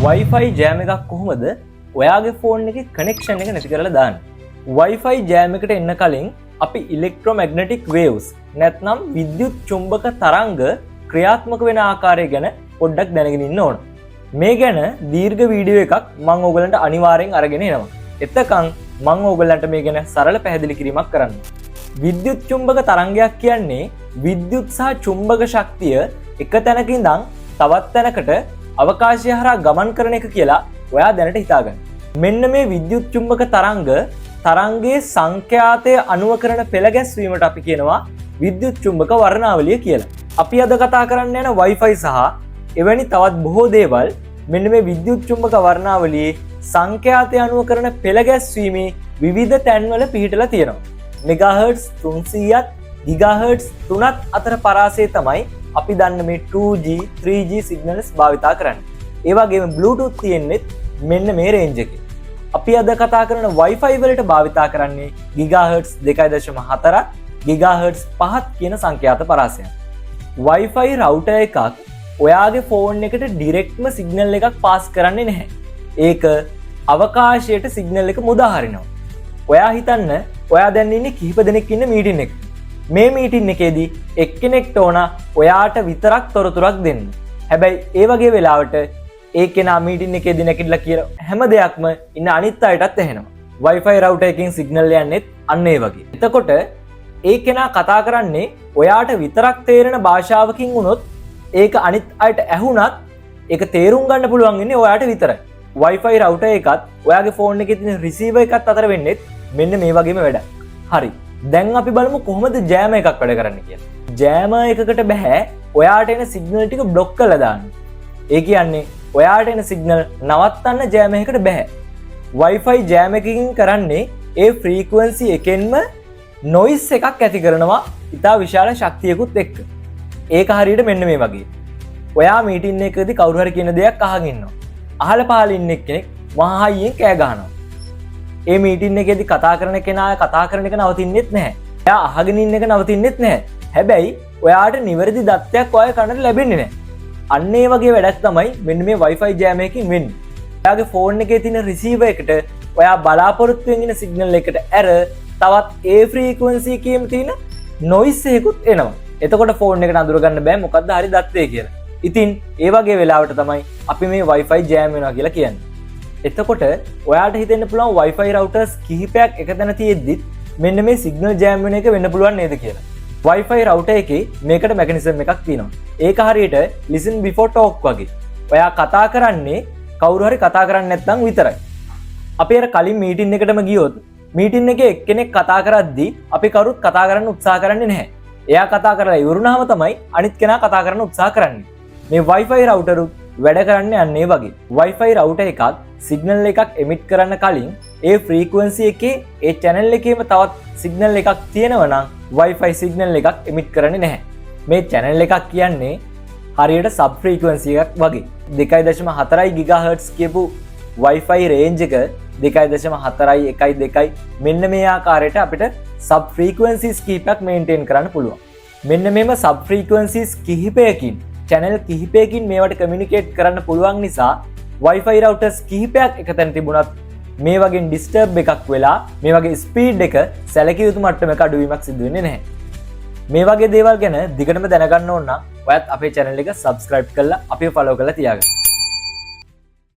Wi-Fi jam එකක් කොහොමද ඔයාගේ ෆෝන් එකේ කනෙක්ෂන් එක නැති කරලා දාන්නේ? Wi-Fi jam එකට එන්න කලින් අපි electromagnetic waves නැත්නම් විද්‍යුත් චුම්බක තරංග ක්‍රියාත්මක වෙන ආකාරය ගැන පොඩ්ඩක් දැනගෙන ඉන්න ඕන. මේ ගැන දීර්ඝ වීඩියෝ එකක් මම ඔයගලන්ට අනිවාර්යෙන් අරගෙන එනවා. එතකන් මම ඔයගලන්ට මේ ගැන සරල පැහැදිලි කිරීමක් කරන්න. විද්‍යුත් චුම්බක තරංගයක් කියන්නේ විද්‍යුත් සහ චුම්බක ශක්තිය එක තැනක ඉඳන් තවත් තැනකට අවකාශය හරහා ගමන් කරන එක කියලා ඔයා දැනට හිතාගන්න. මෙන්න මේ විද්‍යුත් චුම්බක තරංගයේ සංඛ්‍යාතය අනුව කරන පෙළ ගැස්වීමට අපි කියනවා විද්‍යුත් චුම්බක වර්ණාවලිය කියලා. අපි අද කතා කරන්න යන Wi-Fi සහ එවැනි තවත් බොහෝ දේවල් මෙන්න මේ විද්‍යුත් චුම්බක වර්ණාවලියේ සංඛ්‍යාතය අනුව කරන පෙළ ගැස්වීමේ විවිධ තැන්වල පිහිටලා තියෙනවා. මෙගාහර්ට්ස් 300ත් ගිගාහර්ට්ස් 3ත් අතර පරාසය තමයි අපි දන්න මේ 2G 3G සිග්නල්ස් භාවිතා කරන්නේ. ඒ වගේම Bluetooth තියෙන්නේ මෙන්න මේ රේන්ජ් එකේ. අපි අද කතා කරන Wi-Fi වලට භාවිතා කරන්නේ ගිගාහර්ට්ස් 2.4ත් ගිගාහර්ට්ස් 5ත් කියන සංඛ්‍යාත පරාසයන්. Wi-Fi router එකක් ඔයාගේ ෆෝන් එකට ඩිරෙක්ට්ම සිග්නල් එකක් පාස් කරන්නේ නැහැ. ඒක අවකාශයට සිග්නල් එක මුදා හරිනවා. ඔයා හිතන්න ඔයා දැන් ඉන්නේ කිහිප දෙනෙක් ඉන්න මීටින් එකක. මේ මීටින් එකේදී එක්කෙනෙක්ට ඕන ඔයාට විතරක් තොරතුරක් දෙන්න. හැබැයි ඒ වගේ වෙලාවට ඒ කෙනා මීටින් එකේදී නැගිටලා කියන හැම දෙයක්ම ඉන්න අනිත් අයටත් ඇහෙනවා. Wi-Fi router එකකින් සිග්නල් යන්නේත් අන්න ඒ වගේ. එතකොට ඒ කෙනා කතා කරන්නේ ඔයාට විතරක් තේරෙන භාෂාවකින් වුණොත් ඒක අනිත් අයට ඇහුණත් ඒක තේරුම් ගන්න පුළුවන් ඉන්නේ ඔයාට විතරයි. Wi-Fi router එකත් ඔයාගේ ෆෝන් එකේ තියෙන receiver එකත් අතර වෙන්නේ මෙන්න මේ වගේම වැඩක්. හරි. දැන් අපි බලමු කොහොමද ජෑම එකක් වැඩ කරන්නේ කියලා. ජෑම එකකට බෑ ඔයාට එන සිග්නල් ටික බ්ලොක් කරලා දාන්න. ඒ කියන්නේ ඔයාට එන සිග්නල් නවත්තන්න ජෑම එකකට බෑ. Wi-Fi ජෑම එකකින් කරන්නේ ඒ ෆ්‍රීකවන්සි එකෙන්ම නොයිස් එකක් ඇති කරනවා ඉතා විශාල ශක්තියකුත් එක්ක. ඒක හරියට මෙන්න මේ වගේ. ඔයා මීටින් එකකදී කවුරු හරි කියන දෙයක් අහගෙන ඉන්නවා. අහල පහල ඉන්න කෙනෙක් මහා හයියෙන් කෑ ගහනවා. ඒ මීටින් එකේදී කතා කරන කෙනා කතා කරන එක නවතින්නෙත් නැහැ. එයා අහගෙන ඉන්න එක නවතින්නෙත් නැහැ. හැබැයි ඔයාට නිවැරදි දත්තයක් ඔය කනට ලැබෙන්නේ නැහැ. අන්න ඒ වගේ වැඩක් තමයි මෙන්න මේ Wi-Fi jam එකකින් වෙන්නේ. ඔයාගේ ෆෝන් එකේ තියෙන receiver එකට ඔයා බලාපොරොත්තු වෙන සිග්නල් එකට ඇර තවත් ඒ ෆ්‍රීකවන්සි එකේම තියෙන noise එකකුත් එනවා. එතකොට ෆෝන් එකට අඳුර ගන්න බෑ මොකද්ද හරි දත්තේ කියලා. ඉතින් ඒ වගේ වෙලාවට තමයි අපි මේ Wi-Fi jam වෙනවා කියලා කියන්නේ. එතකොට ඔයාට හිතෙන්න පුළුවන් Wi-Fi routers කිහිපයක් එක තැන තියෙද්දි මෙන්න මේ signal jam වෙන එක වෙන්න පුළුවන් නේද කියලා. Wi-Fi router එකේ මේකට mechanism එකක් තියෙනවා. ඒක හරියට listen before talk වගේ. ඔයා කතා කරන්නේ කවුරු හරි කතා කරන්නේ නැත්නම් විතරයි. අපි අර කලින් මීටින් එකටම ගියොත් මීටින් එකේ එක්කෙනෙක් කතා කරද්දී අපි කවුරුත් කතා කරන්න උත්සාහ කරන්නේ නැහැ. එයා කතා කරලා ඉවරුනහම තමයි අනිත් කෙනා කතා කරන්න උත්සාහ කරන්නේ. මේ Wi-Fi router වැඩ කරන්නේ අන්න ඒ වගේ. Wi-Fi router එකක් සිග්නල් එකක් එමිට් කරන්න කලින් ඒ ෆ්‍රීකවන්සි එකේ ඒ channel එකේම තවත් සිග්නල් එකක් තියෙනවා නම් Wi-Fi සිග්නල් එකක් එමිට් කරන්නේ නැහැ. මේ channel එකක් කියන්නේ හරියට sub frequency එකක් වගේ. 2.4 GHz කියපු Wi-Fi range එක 2.4 මෙන්න මේ ආකාරයට අපිට sub frequencies කිහිපයක් maintain කරන්න පුළුවන්. මෙන්න මේම sub frequencies කිහිපයකින් channel කිහිපයකින් මේවට communicate කරන්න පුළුවන් නිසා Wi-Fi routers කිහිපයක් එකතැන තිබුණත් මේ වගේ disturb එකක් වෙලා මේ වගේ speed එක සැලකිය යුතු මට්ටමක අඩුවීමක් සිදු වෙන්නේ නැහැ. මේ වගේ දේවල් ගැන දිගටම දැනගන්න ඕන නම් ඔයත් අපේ channel එක subscribe කරලා අපිව follow කරලා තියාගන්න.